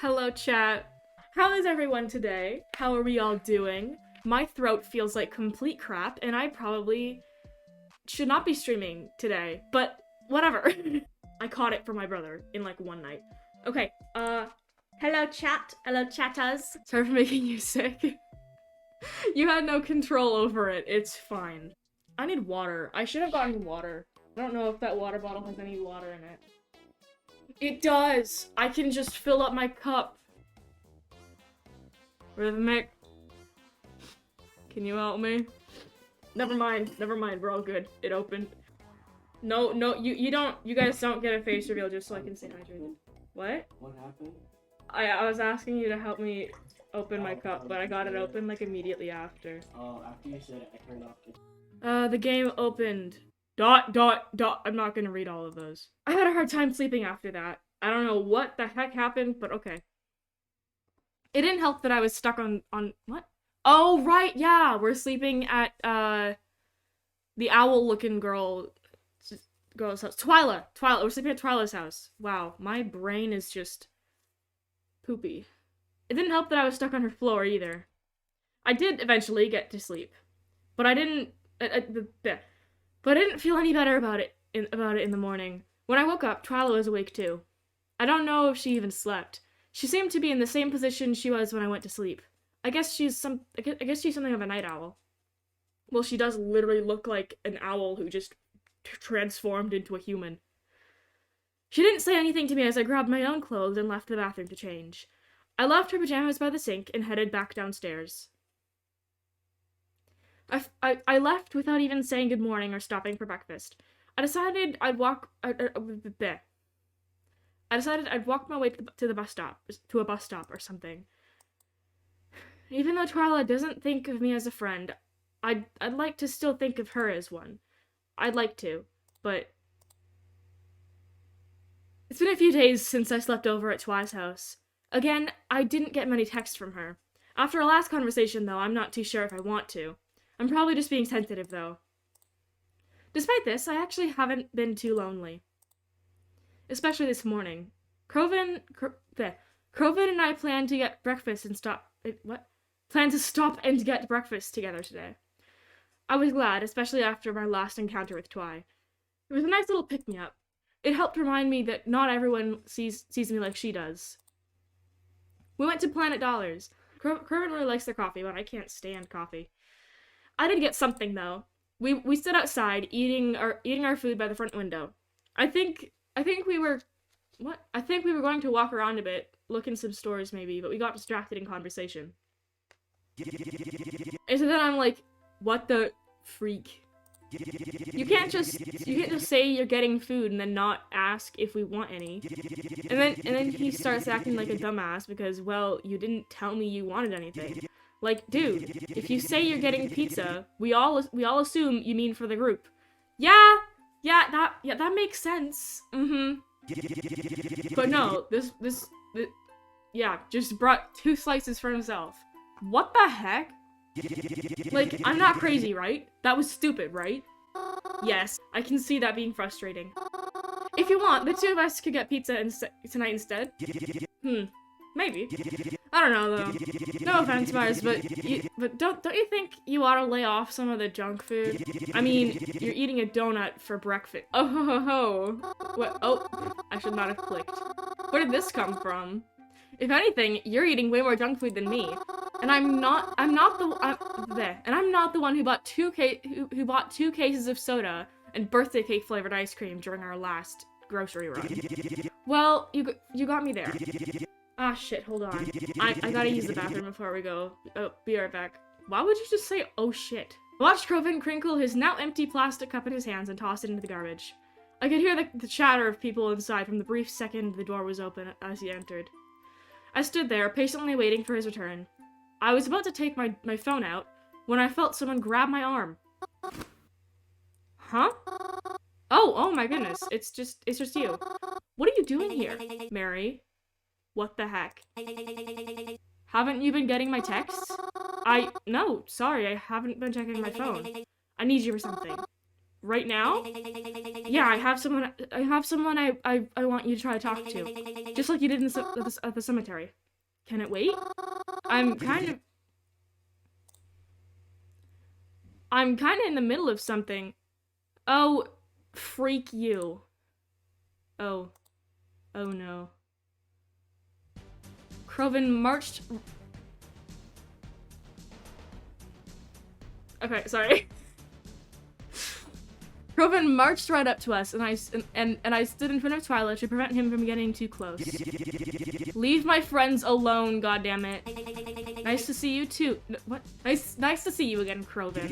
Hello, chat. How is everyone today? How are we all doing? My throat feels like complete crap, and I probably should not be streaming today, but whatever. I caught it from my brother in like one night. Okay, hello, chat. Hello, chatters. Sorry for making you sick. You had no control over it. It's fine. I need water. I should have gotten water. I don't know if that water bottle has any water in it. It does! I can just fill up my cup. Rhythmic. Can you help me? Never mind, we're all good. It opened. No, you guys don't get a face reveal just so I can stay hydrated. What? What happened? I was asking you to help me open my cup, but I got it open like immediately after. Oh, after you said it, I turned off the... The game opened. ... I'm not gonna read all of those. I had a hard time sleeping after that. I don't know what the heck happened, but okay. It didn't help that I was stuck on what? Oh, right, yeah, we're sleeping at, the owl-looking girl's house. Twyla, we're sleeping at Twyla's house. Wow, my brain is just poopy. It didn't help that I was stuck on her floor, either. I did eventually get to sleep, but I didn't, but I didn't feel any better about it in the morning. When I woke up, Twyla was awake too. I don't know if she even slept. She seemed to be in the same position she was when I went to sleep. I guess she's something of a night owl. Well, she does literally look like an owl who just transformed into a human. She didn't say anything to me as I grabbed my own clothes and left the bathroom to change. I left her pajamas by the sink and headed back downstairs. I left without even saying good morning or stopping for breakfast. I decided I'd walk my way to the bus stop, to a bus stop or something. Even though Twyla doesn't think of me as a friend, I'd like to still think of her as one. I'd like to, but it's been a few days since I slept over at Twy's house. Again, I didn't get many texts from her. After our last conversation, though, I'm not too sure if I want to. I'm probably just being sensitive, though. Despite this, I actually haven't been too lonely. Especially this morning. Kroven and I plan to get breakfast and plan to stop and get breakfast together today. I was glad, especially after my last encounter with Twy. It was a nice little pick-me-up. It helped remind me that not everyone sees me like she does. We went to Planet Dollars. Kroven really likes their coffee, but I can't stand coffee. I did get something, though. We stood outside, eating our food by the front window. I think we were going to walk around a bit, look in some stores maybe, but we got distracted in conversation. And so then I'm like, what the freak? You can't just say you're getting food and then not ask if we want any. And then he starts acting like a dumbass because, well, you didn't tell me you wanted anything. Like, dude, if you say you're getting pizza, we all assume you mean for the group. Yeah, that makes sense. But no, this just brought 2 slices for himself. What the heck? Like, I'm not crazy, right? That was stupid, right? Yes, I can see that being frustrating. If you want, the 2 of us could get pizza tonight instead. Maybe. I don't know, though. No offense, Mars, but don't you think you ought to lay off some of the junk food? I mean, you're eating a donut for breakfast. Oh ho ho ho. What? Oh, I should not have clicked. Where did this come from? If anything, you're eating way more junk food than me. And I'm not the one who bought 2 cases of soda and birthday cake flavored ice cream during our last grocery run. Well, you got me there. Ah, shit, hold on. I gotta use the bathroom before we go. Oh, be right back. Why would you just say, oh shit? I watched Kroven crinkle his now empty plastic cup in his hands and toss it into the garbage. I could hear the chatter of people inside from the brief second the door was open as he entered. I stood there, patiently waiting for his return. I was about to take my phone out when I felt someone grab my arm. Huh? Oh my goodness. It's just you. What are you doing here, Mary? What the heck? Haven't you been getting my texts? No, sorry, I haven't been checking my phone. I need you for something. Right now? Yeah, I have someone I want you to try to talk to. Just like you did in at the cemetery. Can it wait? I'm kind of in the middle of something. Oh, freak you. Oh. Oh no. Kroven marched... Okay, sorry. Kroven marched right up to us, and I stood in front of Twyla to prevent him from getting too close. Leave my friends alone, goddammit. Nice to see you too. What? Nice to see you again, Kroven.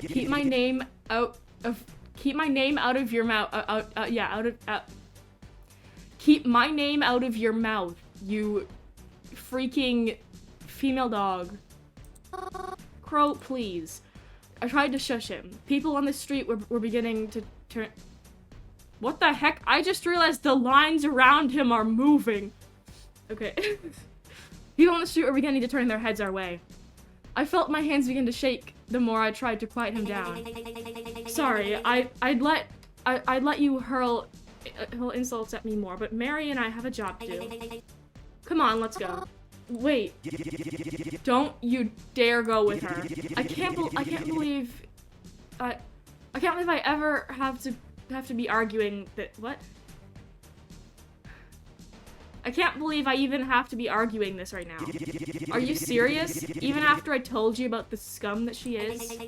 Keep my name out of your mouth. Keep my name out of your mouth, you freaking female dog. Crow, please. I tried to shush him. People on the street were beginning to turn... What the heck? I just realized the lines around him are moving. Okay. People on the street were beginning to turn their heads our way. I felt my hands begin to shake the more I tried to quiet him down. Sorry, I'd let you hurl insults at me more, but Mary and I have a job to do. Come on, let's go. Wait. Don't you dare go with her. I can't believe I ever have to be arguing that... What? I can't believe I even have to be arguing this right now. Are you serious? Even after I told you about the scum that she is?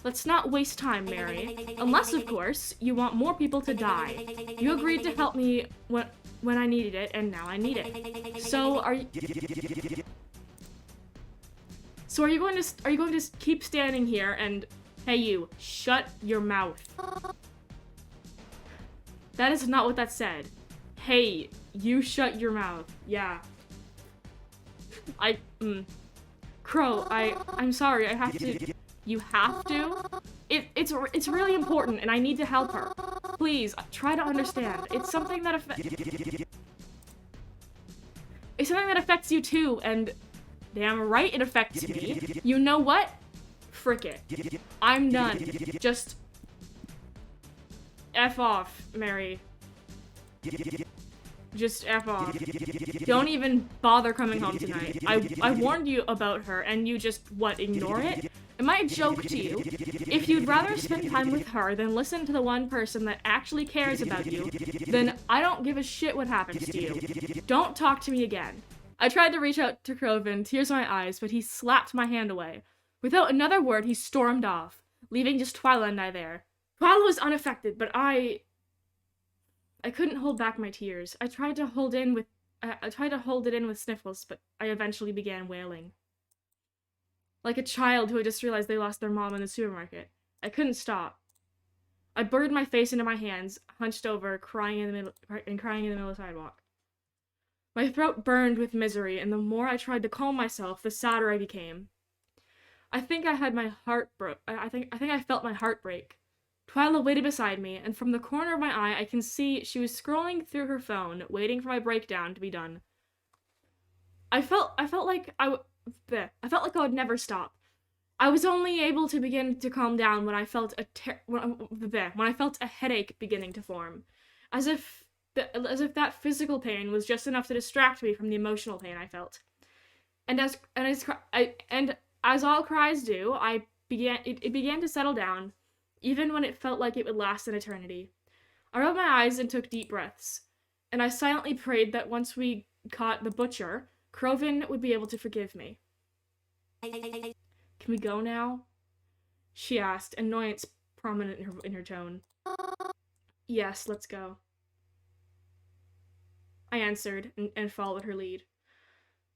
Let's not waste time, Mary. Unless, of course, you want more people to die. You agreed to help me when I needed it, and now I need it. So are you going to keep standing here and... Hey you, shut your mouth. That is not what that said. Hey, you shut your mouth. Yeah. Crow, I'm sorry, I have to... You have to? It's really important, and I need to help her. Please, try to understand. It's something that affects you too, and damn right it affects me. You know what? Frick it. I'm done. Just F off, Mary. Just F off. Don't even bother coming home tonight. I warned you about her, and you just, what, ignore it? Am I a joke to you? If you'd rather spend time with her than listen to the one person that actually cares about you, then I don't give a shit what happens to you. Don't talk to me again. I tried to reach out to Kroven, tears in my eyes, but he slapped my hand away. Without another word, he stormed off, leaving just Twyla and I there. Twyla was unaffected, but I couldn't hold back my tears. I tried to hold it in with sniffles, but I eventually began wailing. Like a child who had just realized they lost their mom in the supermarket. I couldn't stop. I buried my face into my hands, hunched over, crying in the middle of the sidewalk. My throat burned with misery, and the more I tried to calm myself, the sadder I became. I think I had my heart I think I felt my heart break. Twyla waited beside me, and from the corner of my eye, I can see she was scrolling through her phone, waiting for my breakdown to be done. I felt like I would never stop. I was only able to begin to calm down when I felt a headache beginning to form, as if that physical pain was just enough to distract me from the emotional pain I felt. And as all cries do, it began to settle down, even when it felt like it would last an eternity. I rubbed my eyes and took deep breaths, and I silently prayed that once we caught the butcher, Kroven would be able to forgive me. Can we go now? She asked, annoyance prominent in her tone. Yes, let's go. I answered and followed her lead.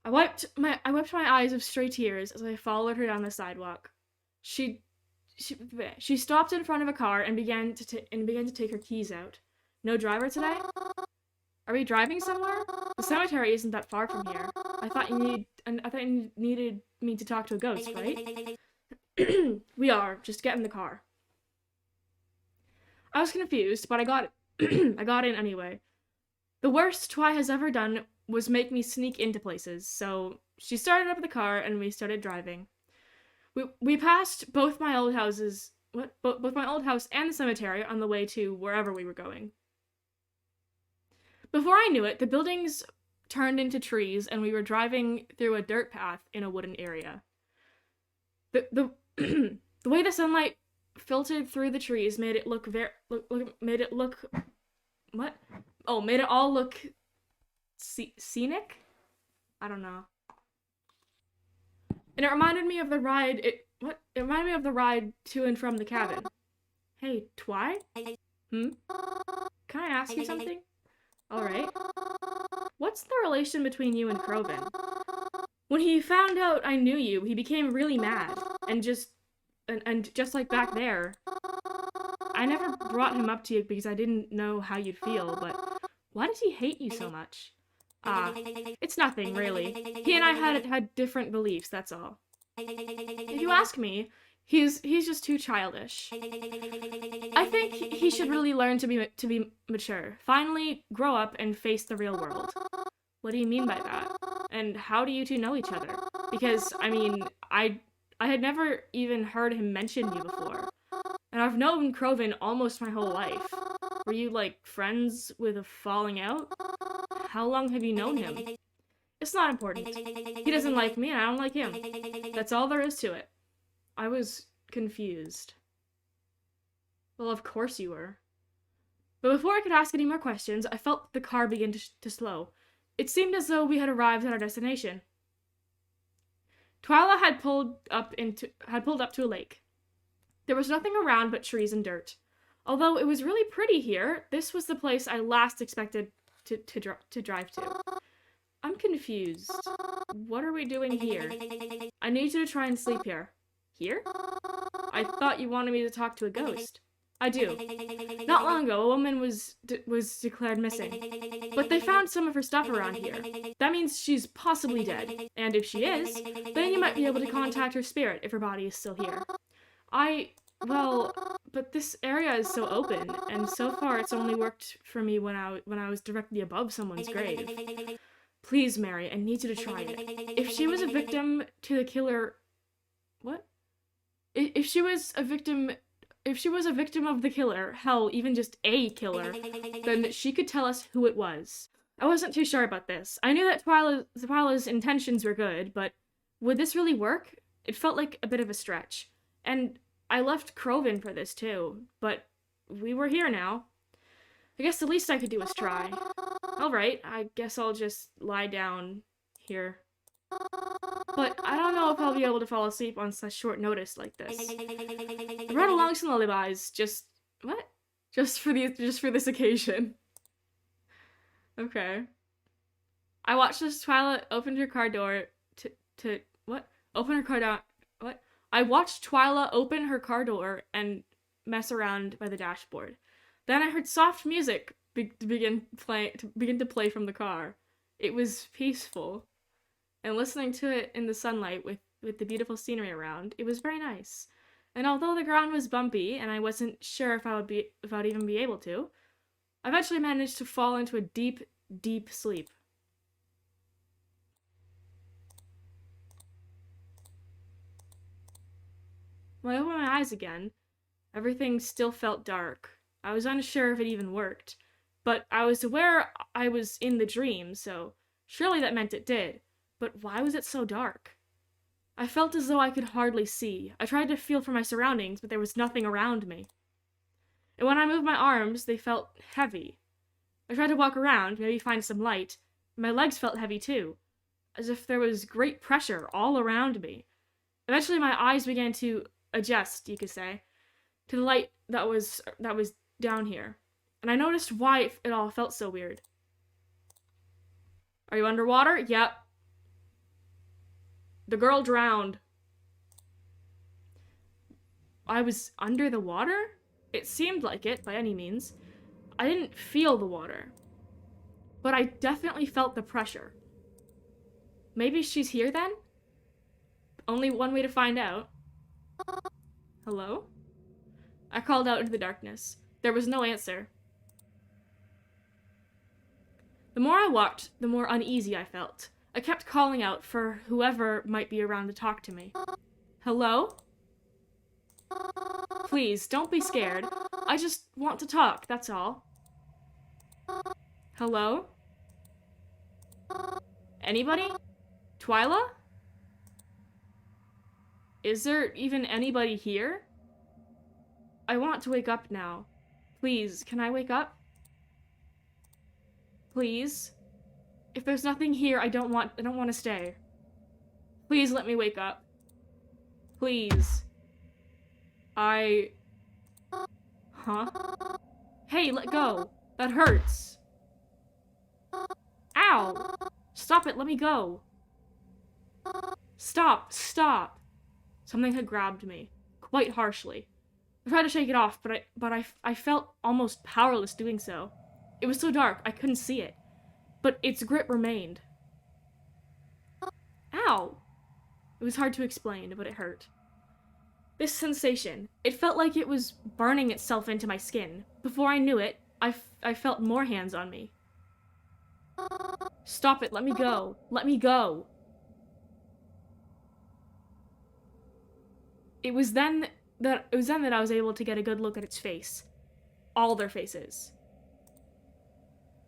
I wiped my eyes of stray tears as I followed her down the sidewalk. She stopped in front of a car and began to take her keys out. No driver today? Are we driving somewhere? The cemetery isn't that far from here. I thought you needed me to talk to a ghost, right? We are. Just get in the car. I was confused, but I got in anyway. The worst Twy has ever done was make me sneak into places, so she started up the car and we started driving. We passed both my old houses both my old house and the cemetery on the way to wherever we were going. Before I knew it, the buildings turned into trees and we were driving through a dirt path in a wooden area. The the way the sunlight filtered through the trees made it look made it all look scenic? I don't know. And it reminded me of the ride It reminded me of the ride to and from the cabin. Hey, Twy? Can I ask you something? Alright. What's the relation between you and Kroven? When he found out I knew you, he became really mad. And just like back there, I never brought him up to you because I didn't know how you'd feel, but why does he hate you so much? It's nothing, really. He and I had different beliefs, that's all. If you ask me, he's just too childish. I think he should really learn to be mature. Finally, grow up and face the real world. What do you mean by that? And how do you two know each other? Because, I mean, I had never even heard him mention you before. And I've known Kroven almost my whole life. Were you, like, friends with a falling out? How long have you known him? It's not important. He doesn't like me and I don't like him. That's all there is to it. I was confused. Well, of course you were. But before I could ask any more questions, I felt the car begin to slow. It seemed as though we had arrived at our destination. Twyla had pulled up to a lake. There was nothing around but trees and dirt. Although it was really pretty here, this was the place I last expected to drive to. I'm confused. What are we doing here? I need you to try and sleep here. Here? I thought you wanted me to talk to a ghost. I do. Not long ago, a woman was declared missing. But they found some of her stuff around here. That means she's possibly dead. And if she is, then you might be able to contact her spirit if her body is still here. Well, but this area is so open, and so far it's only worked for me when I was directly above someone's grave. Please, Mary, I need you to try it. If she was a victim to the killer... What? If she was a victim of the killer, hell, even just a killer, then she could tell us who it was. I wasn't too sure about this. I knew that Twyla's intentions were good, but would this really work? It felt like a bit of a stretch. And I left Kroven for this too, but we were here now. I guess the least I could do was try. Alright, I guess I'll just lie down here. But I don't know if I'll be able to fall asleep on such short notice like this. I read along some lullabies, just for this occasion. Okay. I watched as Twyla opened her car door I watched Twyla open her car door and mess around by the dashboard. Then I heard soft music begin to play from the car. It was peaceful. And listening to it in the sunlight with the beautiful scenery around, it was very nice. And although the ground was bumpy and I wasn't sure if I'd even be able to, I eventually managed to fall into a deep, deep sleep. When I opened my eyes again, everything still felt dark. I was unsure if it even worked, but I was aware I was in the dream, so surely that meant it did. But why was it so dark? I felt as though I could hardly see. I tried to feel for my surroundings, but there was nothing around me. And when I moved my arms, they felt heavy. I tried to walk around, maybe find some light. My legs felt heavy too, as if there was great pressure all around me. Eventually my eyes began to adjust, you could say, to the light that was down here. And I noticed why it all felt so weird. Are you underwater? Yep. The girl drowned. I was under the water? It seemed like it, by any means. I didn't feel the water. But I definitely felt the pressure. Maybe she's here then? Only one way to find out. Hello? I called out into the darkness. There was no answer. The more I walked, the more uneasy I felt. I kept calling out for whoever might be around to talk to me. Hello? Please, don't be scared. I just want to talk, that's all. Hello? Anybody? Twyla? Is there even anybody here? I want to wake up now. Please, can I wake up? Please? If there's nothing here, I don't want to stay. Please let me wake up. Please. Huh? Hey, let go. That hurts. Ow! Stop it, let me go. Stop, stop. Something had grabbed me, quite harshly. I tried to shake it off, but I felt almost powerless doing so. It was so dark, I couldn't see it. But its grip remained. Ow! It was hard to explain, but it hurt. This sensation, it felt like it was burning itself into my skin. Before I knew it, I felt more hands on me. Stop it, let me go. Let me go. It was then that I was able to get a good look at its face. All their faces.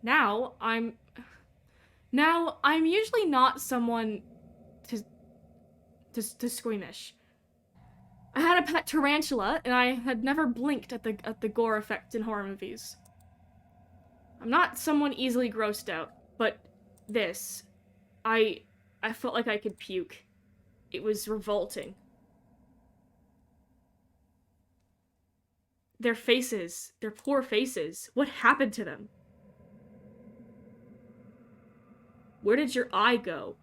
Now I'm usually not someone to squeamish. I had a pet tarantula, and I had never blinked at the gore effect in horror movies. I'm not someone easily grossed out, but this, I felt like I could puke. It was revolting. Their faces, their poor faces, what happened to them? Where did your eye go?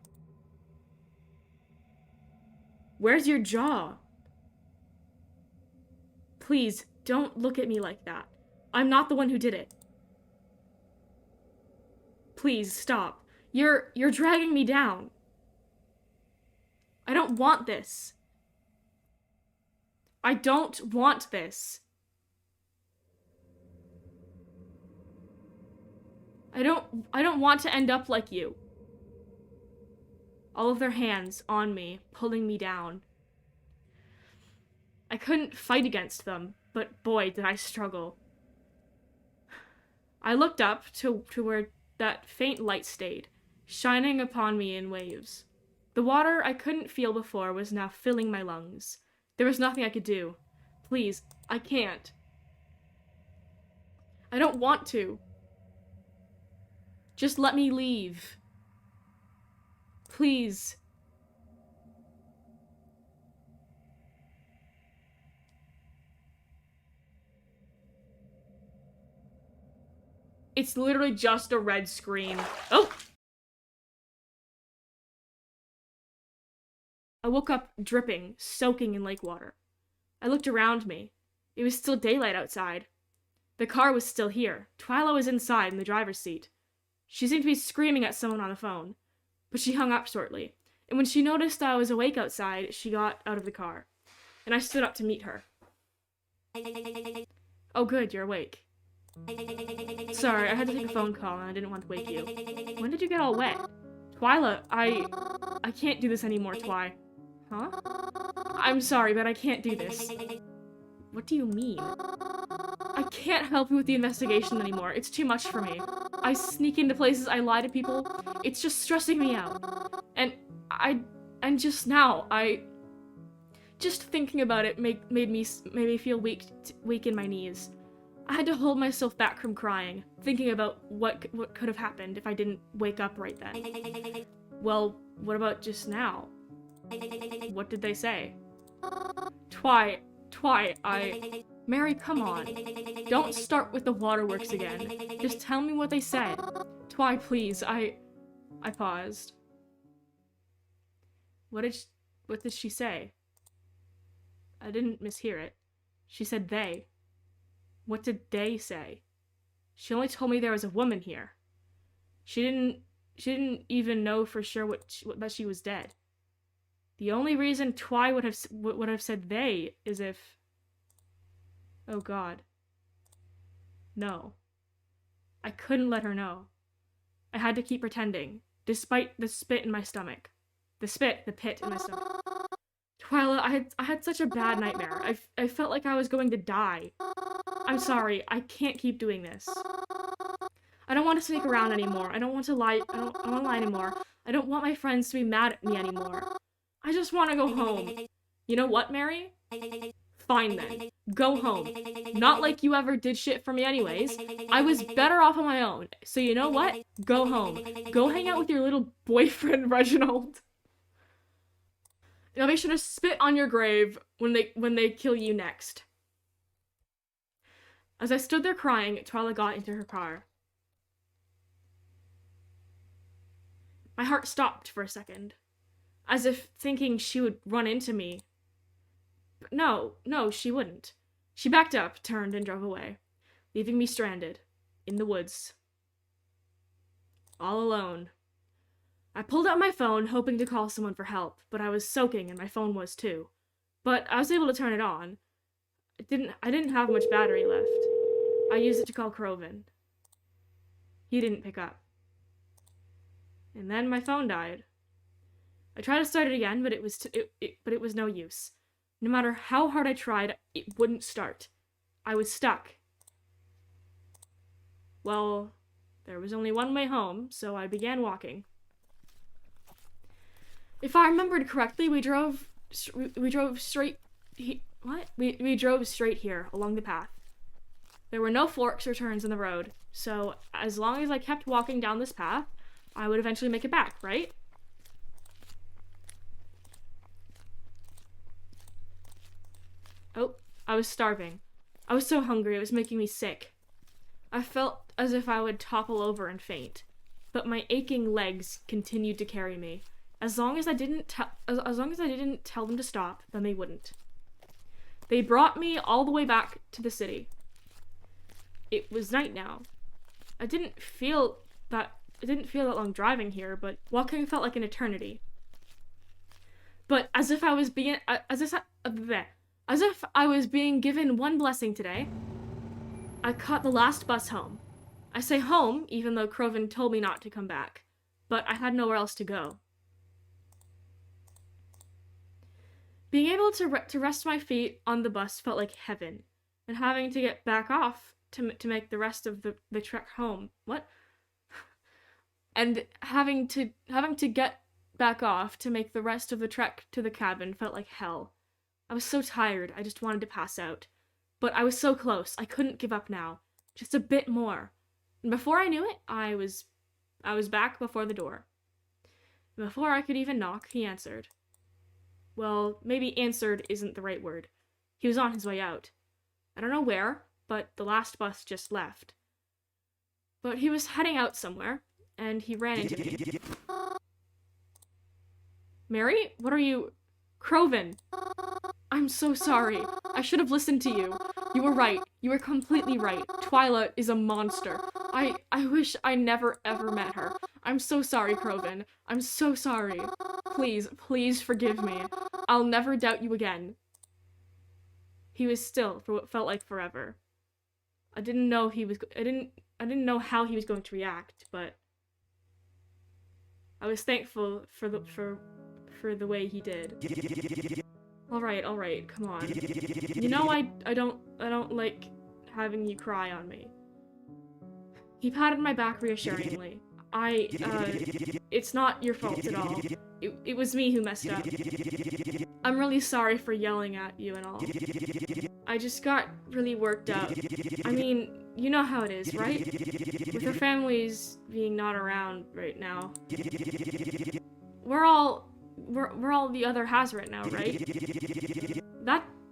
Where's your jaw? Please, don't look at me like that. I'm not the one who did it. Please, stop. You're dragging me down. I don't want this. I don't want this. I don't want to end up like you. All of their hands on me, pulling me down. I couldn't fight against them, but boy, did I struggle. I looked up to where that faint light stayed, shining upon me in waves. The water I couldn't feel before was now filling my lungs. There was nothing I could do. Please, I can't. I don't want to. Just let me leave. Please. It's literally just a red screen. Oh! I woke up dripping, soaking in lake water. I looked around me. It was still daylight outside. The car was still here. Twyla was inside in the driver's seat. She seemed to be screaming at someone on the phone, but she hung up shortly, and when she noticed I was awake outside, she got out of the car, and I stood up to meet her. Oh good, you're awake. Sorry, I had to take a phone call and I didn't want to wake you. When did you get all wet? Twyla, I can't do this anymore, Twy. Huh? I'm sorry, but I can't do this. What do you mean? I can't help you with the investigation anymore. It's too much for me. I sneak into places, I lie to people. It's just stressing me out. And just now, just thinking about it made me feel weak in my knees. I had to hold myself back from crying, thinking about what could have happened if I didn't wake up right then. Well, what about just now? What did they say? Twy, Mary, come on. Don't start with the waterworks again. Just tell me what they said. Twy, please, I paused. What did she say? I didn't mishear it. She said they. What did they say? She only told me there was a woman here. She didn't even know for sure that she was dead. The only reason Twy would have said they is if... Oh god. No. I couldn't let her know. I had to keep pretending, despite the spit in my stomach. The pit in my stomach. Twyla, I had such a bad nightmare. I felt like I was going to die. I'm sorry, I can't keep doing this. I don't want to sneak around anymore. I don't want to lie. I don't want to lie anymore. I don't want my friends to be mad at me anymore. I just want to go home. You know what, Mary? Fine then. Go home. Not like you ever did shit for me anyways. I was better off on my own. So you know what? Go home. Go hang out with your little boyfriend, Reginald. Now make sure to spit on your grave when they kill you next. As I stood there crying, Twyla got into her car. My heart stopped for a second, as if thinking she would run into me. But no, she wouldn't. She backed up, turned, and drove away, leaving me stranded, in the woods. All alone. I pulled out my phone, hoping to call someone for help, but I was soaking and my phone was too. But I was able to turn it on. I didn't have much battery left. I used it to call Croven. He didn't pick up. And then my phone died. I tried to start it again, but it was no use. No matter how hard I tried, it wouldn't start. I was stuck. Well, there was only one way home, so I began walking. If I remembered correctly, we drove straight. We drove straight here along the path. There were no forks or turns in the road, so as long as I kept walking down this path, I would eventually make it back, right? Oh, I was starving. I was so hungry, it was making me sick. I felt as if I would topple over and faint, but my aching legs continued to carry me. As long as I didn't tell them to stop, then they wouldn't. They brought me all the way back to the city. It was night now. I didn't feel that long driving here, but walking felt like an eternity. But as if I was being given one blessing today, I caught the last bus home. I say home, even though Croven told me not to come back, but I had nowhere else to go. Being able to rest my feet on the bus felt like heaven, and having to get back off to make the rest of the trek home. What? And having to get back off to make the rest of the trek to the cabin felt like hell. I was so tired, I just wanted to pass out. But I was so close, I couldn't give up now. Just a bit more. And before I knew it, I was back before the door. And before I could even knock, he answered. Well, maybe answered isn't the right word. He was on his way out. I don't know where, but the last bus just left. But he was heading out somewhere, and he ran into me. Mary? What are you... Croven! I'm so sorry. I should have listened to you. You were right. You were completely right. Twyla is a monster. I wish I never ever met her. I'm so sorry, Croven. I'm so sorry. Please forgive me. I'll never doubt you again. He was still for what felt like forever. I didn't know how he was going to react, but I was thankful for the way he did. All right, come on. You know I don't like having you cry on me. He patted my back reassuringly. It's not your fault at all. It was me who messed up. I'm really sorry for yelling at you and all. I just got really worked up. I mean, you know how it is, right? With our families being not around right now. We're all the other Hazret now, right?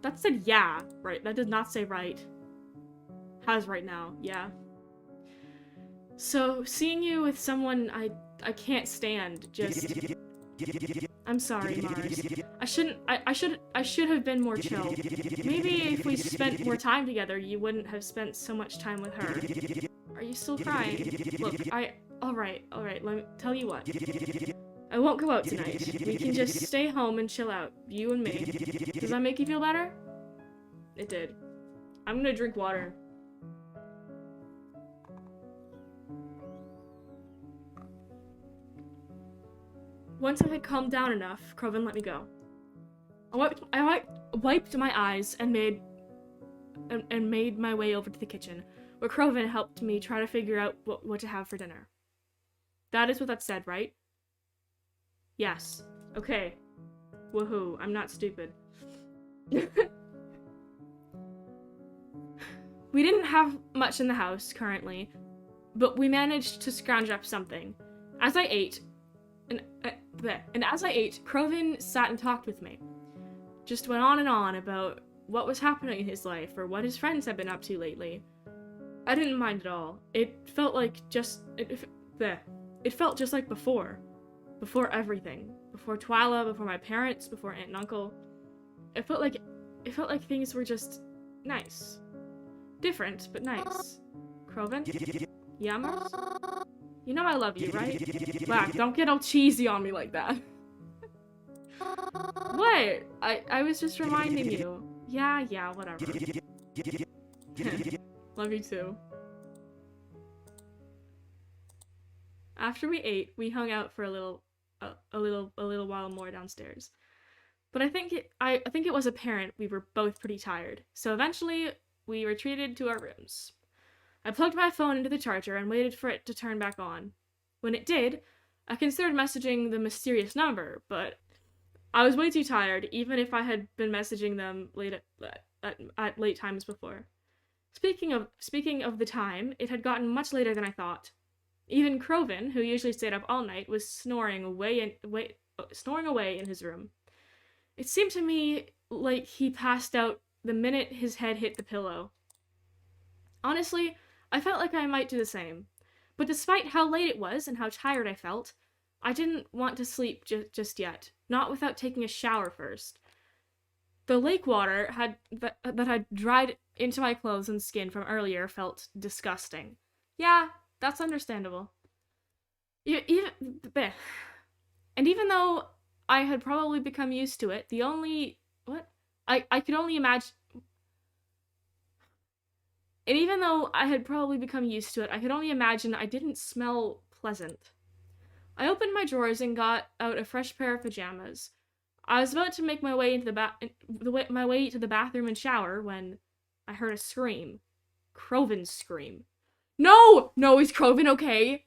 That said yeah, right? That did not say right. Has right now, yeah. So, seeing you with someone I can't stand, just... I'm sorry, Mars. I should have been more chill. Maybe if we spent more time together, you wouldn't have spent so much time with her. Are you still crying? Look, alright, let me tell you what. I won't go out tonight. We can just stay home and chill out, you and me. Does that make you feel better? It did. I'm gonna drink water. Once I had calmed down enough, Croven let me go. wiped my eyes and made my way over to the kitchen, where Kroven helped me try to figure out what to have for dinner. That is what that said, right? Yes. Okay. Woohoo, I'm not stupid. We didn't have much in the house currently, but we managed to scrounge up something. As I ate, Kroven sat and talked with me. Just went on and on about what was happening in his life or what his friends had been up to lately. I didn't mind at all. It felt like it felt just like before everything. Before Twyla, before my parents, before Aunt and Uncle. It felt like things were just nice. Different, but nice. Kroven? Yammers? You know I love you, right? Black, don't get all cheesy on me like that. What? I was just reminding you. Yeah, whatever. Love you too. After we ate, we hung out for a little while more downstairs. But I think it was apparent we were both pretty tired. So eventually, we retreated to our rooms. I plugged my phone into the charger and waited for it to turn back on. When it did, I considered messaging the mysterious number, but I was way too tired, even if I had been messaging them at late times before. Speaking of the time, it had gotten much later than I thought. Even Kroven, who usually stayed up all night, was snoring away in his room. It seemed to me like he passed out the minute his head hit the pillow. Honestly, I felt like I might do the same. But despite how late it was and how tired I felt, I didn't want to sleep just yet, not without taking a shower first. The lake water that had dried into my clothes and skin from earlier felt disgusting. Yeah, that's understandable. Even though I had probably become used to it, I could only imagine. And even though I had probably become used to it, I could only imagine I didn't smell pleasant. I opened my drawers and got out a fresh pair of pajamas. I was about to make my way into the bathroom and shower when I heard a scream. Kroven's scream. No! No, is Kroven okay?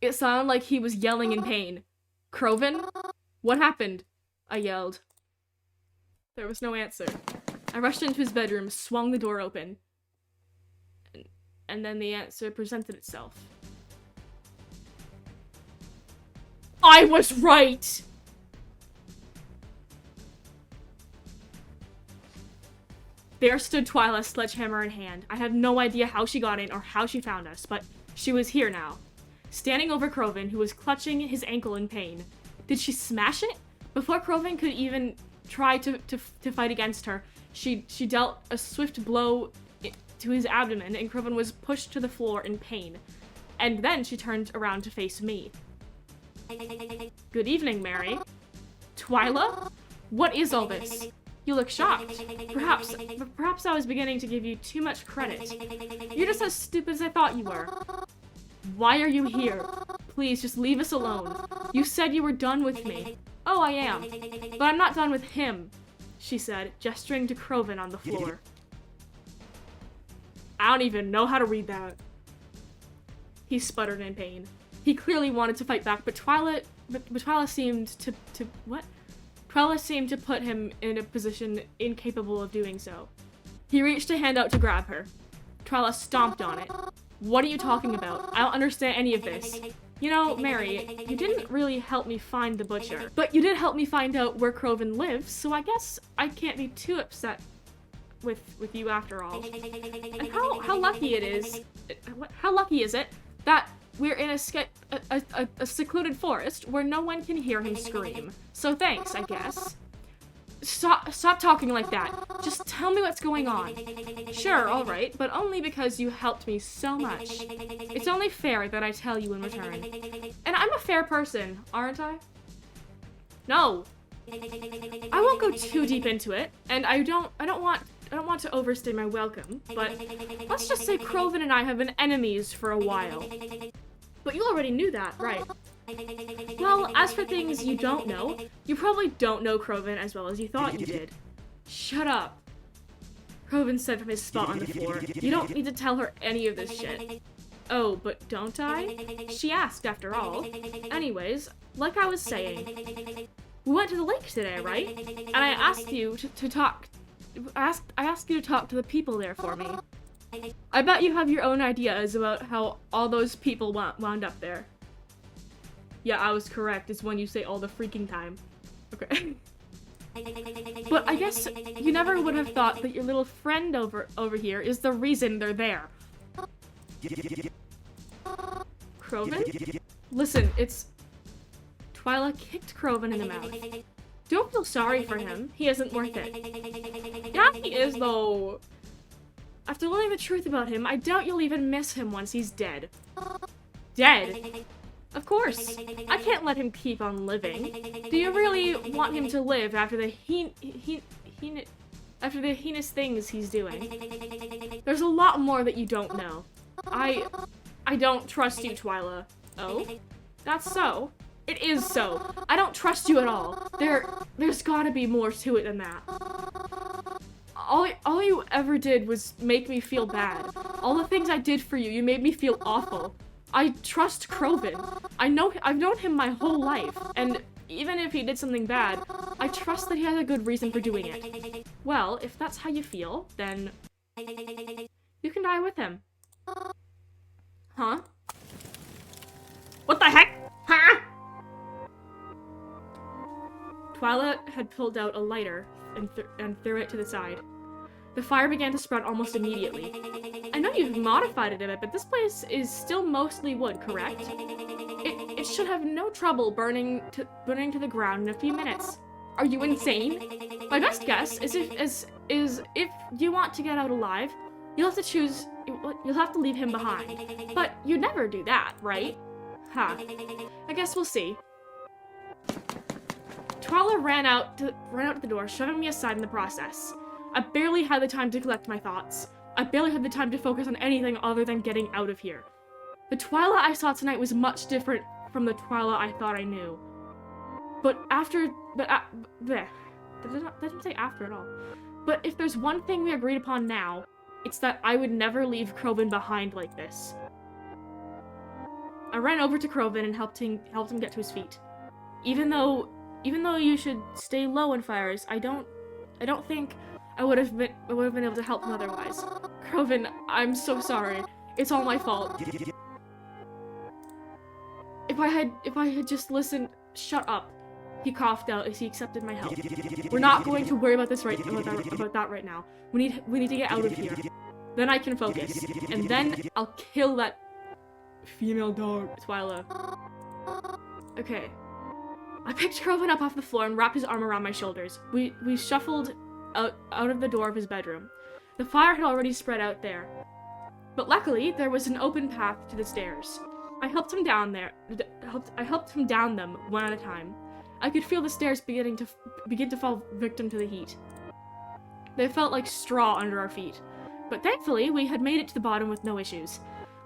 It sounded like he was yelling in pain. Kroven? What happened? I yelled. There was no answer. I rushed into his bedroom, swung the door open. And then the answer presented itself. I was right! There stood Twyla, sledgehammer in hand. I had no idea how she got in or how she found us, but she was here now. Standing over Kroven, who was clutching his ankle in pain. Did she smash it? Before Kroven could even try to fight against her, she dealt a swift blow to his abdomen, and Kroven was pushed to the floor in pain. And then she turned around to face me. Good evening, Mary. Twyla? What is all this? You look shocked. Perhaps I was beginning to give you too much credit. You're just as stupid as I thought you were. Why are you here? Please, just leave us alone. You said you were done with me. Oh, I am. But I'm not done with him, she said, gesturing to Kroven on the floor. I don't even know how to read that. He sputtered in pain. He clearly wanted to fight back, but Twyla seemed to what? Twyla seemed to put him in a position incapable of doing so. He reached a hand out to grab her. Twyla stomped on it. What are you talking about? I don't understand any of this. You know, Mary, you didn't really help me find the butcher, but you did help me find out where Kroven lives, so I guess I can't be too upset with you after all. And how lucky it is, how lucky is it that we're in a secluded forest where no one can hear him scream. So thanks, I guess. Stop talking like that. Just tell me what's going on. Sure, alright, but only because you helped me so much. It's only fair that I tell you in return. And I'm a fair person, aren't I? No. I won't go too deep into it, and I don't want to overstay my welcome, but let's just say Kroven and I have been enemies for a while. But you already knew that, right? Well, as for things you don't know, you probably don't know Kroven as well as you thought you did. Shut up. Kroven said from his spot on the floor. You don't need to tell her any of this shit. Oh, but don't I? She asked after all. Anyways, like I was saying, we went to the lake today, right? And I asked you to talk. I asked you to talk to the people there for me. I bet you have your own ideas about how all those people wound up there. Yeah, I was correct. It's when you say all the freaking time. Okay. But I guess you never would have thought that your little friend over here is the reason they're there. Kroven? Listen, it's... Twyla kicked Kroven in the mouth. Don't feel sorry for him. He isn't worth it. Yeah, he is, though. After learning the truth about him, I doubt you'll even miss him once he's dead. Dead? Of course. I can't let him keep on living. Do you really want him to live after the heinous things he's doing? There's a lot more that you don't know. I don't trust you, Twyla. Oh? That's so? It is so. I don't trust you at all. There's gotta be more to it than that. All you ever did was make me feel bad. All the things I did for you, you made me feel awful. I trust Kroven. I've known him my whole life, and even if he did something bad, I trust that he has a good reason for doing it. Well, if that's how you feel, then you can die with him. Huh? What the heck? Huh? Twyla had pulled out a lighter and threw it to the side. The fire began to spread almost immediately. I know you've modified it a bit, but this place is still mostly wood, correct? It should have no trouble burning to the ground in a few minutes. Are you insane? My best guess is if you want to get out alive, you'll have to leave him behind. But you'd never do that, right? Huh. I guess we'll see. Twyla ran out to the door, shoving me aside in the process. I barely had the time to collect my thoughts. I barely had the time to focus on anything other than getting out of here. The Twyla I saw tonight was much different from the Twyla I thought I knew. That didn't say after at all. But if there's one thing we agreed upon now, it's that I would never leave Kroven behind like this. I ran over to Kroven and helped him get to his feet. Even though you should stay low in fires, I don't think I would have been able to help him otherwise. Kroven, I'm so sorry. It's all my fault. If I had just listened, shut up. He coughed out as he accepted my help. We're not going to worry about that right now. We need to get out of here. Then I can focus, and then I'll kill that female dog, Twyla. Okay. I picked Kroven up off the floor and wrapped his arm around my shoulders. We shuffled out of the door of his bedroom. The fire had already spread out there. But luckily, there was an open path to the stairs. I helped him down them one at a time. I could feel the stairs begin to fall victim to the heat. They felt like straw under our feet. But thankfully, we had made it to the bottom with no issues.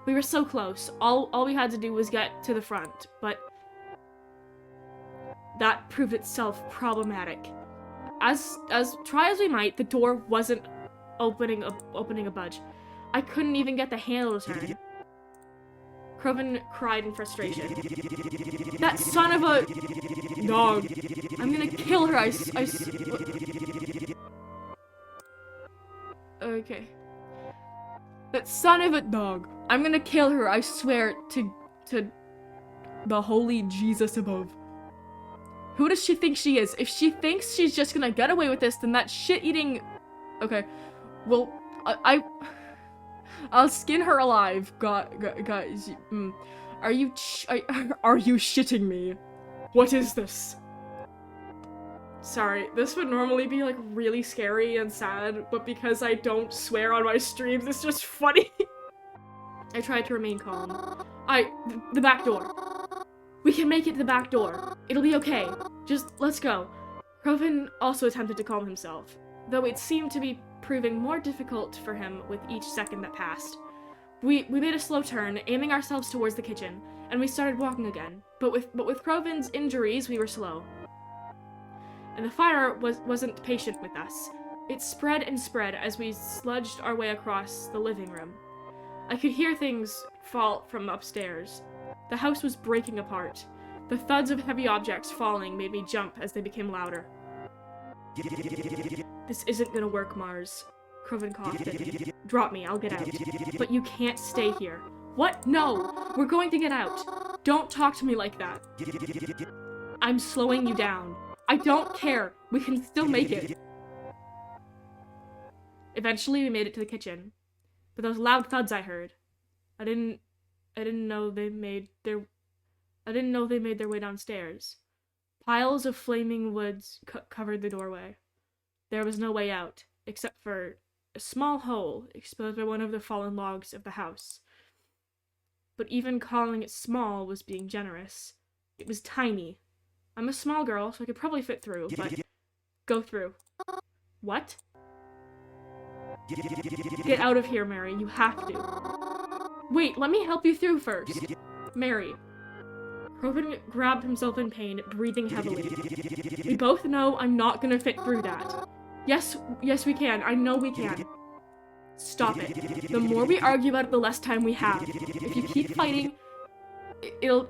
We were so close. All we had to do was get to the front, but that proved itself problematic. As try as we might, the door wasn't opening a budge. I couldn't even get the handle to turn. Kroven cried in frustration. That son of a dog! I'm gonna kill her. Okay. That son of a dog. I'm gonna kill her. I swear to the holy Jesus above. Who does she think she is? If she thinks she's just gonna get away with this, then that shit-eating... Okay. Well, I'll skin her alive. Guys, are you shitting me? What is this? Sorry, this would normally be, like, really scary and sad, but because I don't swear on my streams, it's just funny. I tried to remain calm. The back door. We can make it to the back door. It'll be okay. Just, let's go. Kroven also attempted to calm himself, though it seemed to be proving more difficult for him with each second that passed. We made a slow turn, aiming ourselves towards the kitchen, and we started walking again. But with Croven's injuries, we were slow. And the fire wasn't patient with us. It spread and spread as we sludged our way across the living room. I could hear things fall from upstairs. The house was breaking apart. The thuds of heavy objects falling made me jump as they became louder. This isn't gonna work, Mars. Croven coughed. Drop me, I'll get out. But you can't stay here. What? No! We're going to get out. Don't talk to me like that. I'm slowing you down. I don't care. We can still make it. Eventually, we made it to the kitchen. But those loud thuds I heard, I didn't know they made their way downstairs. Piles of flaming woods covered the doorway. There was no way out, except for a small hole exposed by one of the fallen logs of the house. But even calling it small was being generous. It was tiny. I'm a small girl, so I could probably fit through, but go through. What? Get out of here, Mary. You have to. Wait, let me help you through first. Mary. Croven grabbed himself in pain, breathing heavily. We both know I'm not gonna fit through that. Yes, we can. I know we can. Stop it. The more we argue about it, the less time we have. If you keep fighting, it'll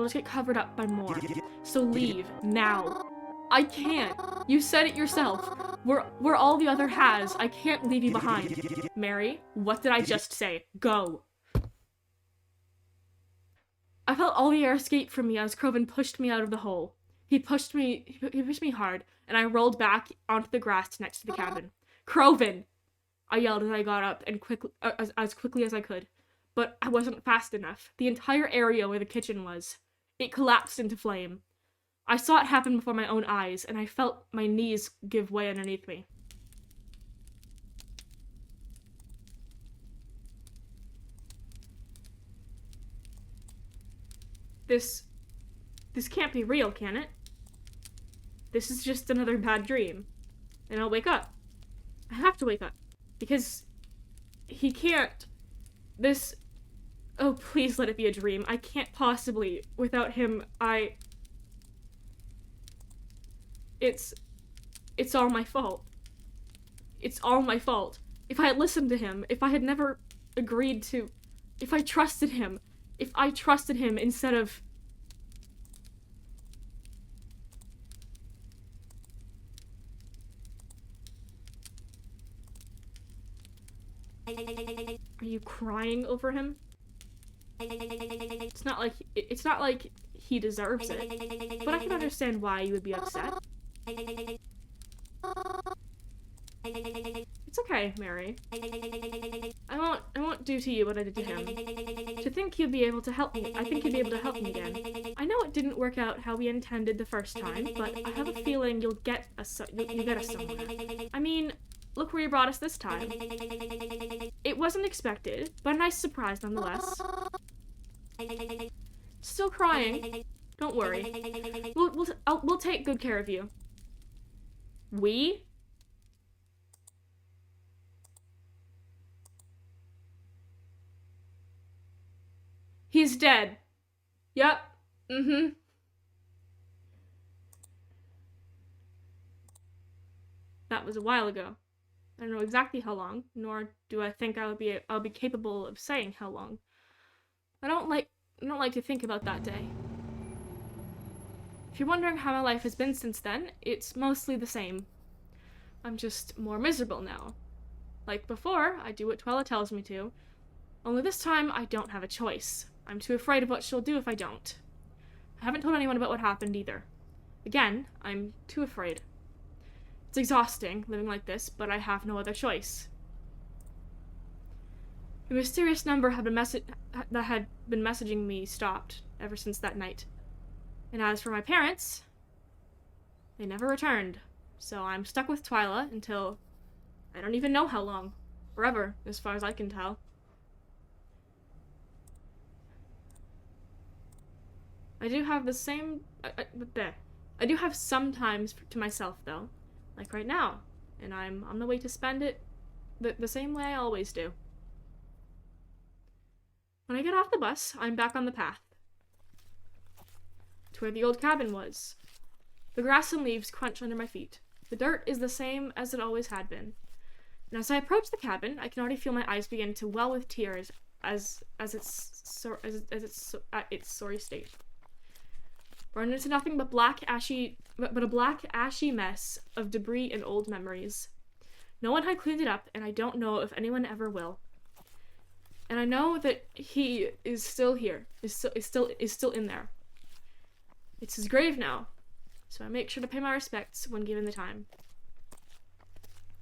just get covered up by more. So leave, now. I can't. You said it yourself. We're all the other has. I can't leave you behind. Mary, what did I just say? Go. I felt all the air escape from me as Croven pushed me out of the hole. He pushed me hard, and I rolled back onto the grass next to the cabin. Croven! I yelled as I got up and as quickly as I could. But I wasn't fast enough. The entire area where the kitchen was. It collapsed into flame. I saw it happen before my own eyes, and I felt my knees give way underneath me. This can't be real, can it? This is just another bad dream. And I'll wake up. I have to wake up. Because he can't. Oh, please let it be a dream. I can't possibly. Without him, It's all my fault. It's all my fault. If I had listened to him, if I had never agreed to, if I trusted him instead of... Are you crying over him? It's not like he deserves it, but I can understand why you would be upset. It's okay, Mary. I won't do to you what I did to him. To think he'd be able to help me, I think he'd be able to help me again. I know it didn't work out how we intended the first time, but I have a feeling you'll get us somewhere. I mean, look where you brought us this time. It wasn't expected, but a nice surprise nonetheless. Still crying? Don't worry. We'll take good care of you. We? He's dead. Yep. Mm-hmm. That was a while ago. I don't know exactly how long, nor do I think I'll be capable of saying how long. I don't like to think about that day. If you're wondering how my life has been since then, it's mostly the same. I'm just more miserable now. Like before, I do what Twila tells me to. Only this time, I don't have a choice. I'm too afraid of what she'll do if I don't. I haven't told anyone about what happened either. Again, I'm too afraid. It's exhausting, living like this, but I have no other choice. The mysterious number that had been messaging me stopped ever since that night. And as for my parents, they never returned. So I'm stuck with Twila until I don't even know how long. Forever, as far as I can tell. I do have the same... I do have some times to myself, though. Like right now. And I'm on the way to spend it the same way I always do. When I get off the bus, I'm back on the path to where the old cabin was. The grass and leaves crunch under my feet. The dirt is the same as it always had been. And as I approach the cabin, I can already feel my eyes begin to well with tears as its sorry state. Burned into nothing but a black ashy mess of debris and old memories. No one had cleaned it up, and I don't know if anyone ever will. And I know that he is still here, is still in there. It's his grave now, so I make sure to pay my respects when given the time.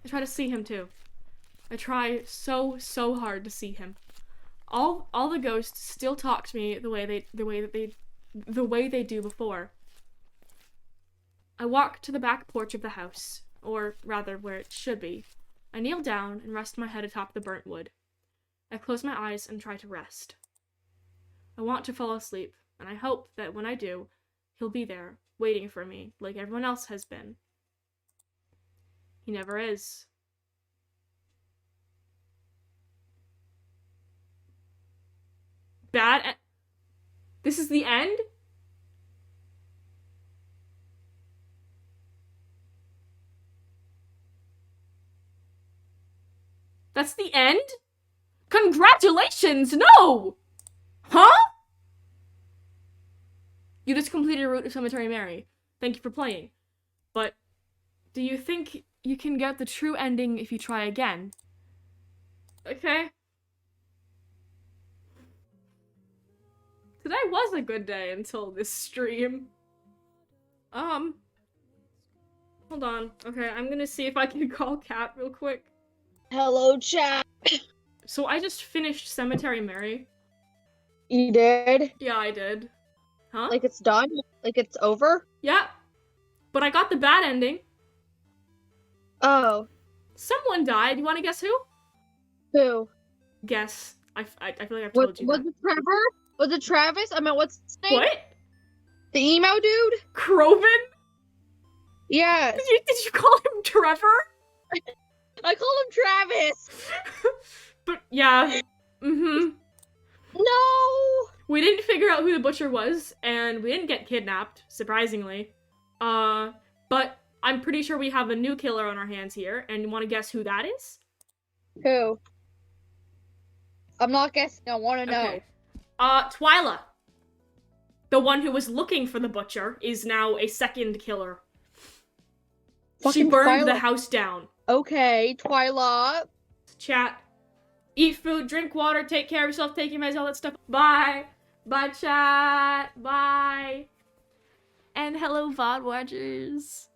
I try to see him too. I try so hard to see him. All the ghosts still talk to me the way they do before. I walk to the back porch of the house, or rather where it should be. I kneel down and rest my head atop the burnt wood. I close my eyes and try to rest. I want to fall asleep, and I hope that when I do, he'll be there, waiting for me, like everyone else has been. He never is. This is the end? That's the end? Congratulations! No! Huh? You just completed a route of Cemetery Mary. Thank you for playing. But do you think you can get the true ending if you try again? Okay. Today was a good day until this stream. Hold on. Okay, I'm gonna see if I can call Kat real quick. Hello, chat. So I just finished Cemetery Mary. You did? Yeah, I did. Huh? Like it's done? Like it's over? Yeah. But I got the bad ending. Oh. Someone died. You want to guess who? Who? Guess. I feel like I've told you Was that. it Trevor? Was it Travis? I mean, what's his name? What? The emo dude? Croven? Yes. Did you call him Trevor? I call him Travis. But yeah. Mm-hmm. No. We didn't figure out who the butcher was, and we didn't get kidnapped, surprisingly. But I'm pretty sure we have a new killer on our hands here, and you want to guess who that is? Who? I'm not guessing. I want to know. Okay. Twyla. The one who was looking for the butcher is now a second killer. She Fucking burned Twyla. the house down. Okay, Twyla. Chat. Eat food, drink water, take care of yourself, take your meds, all that stuff. Bye. Bye, chat. Bye. And hello, VOD watchers.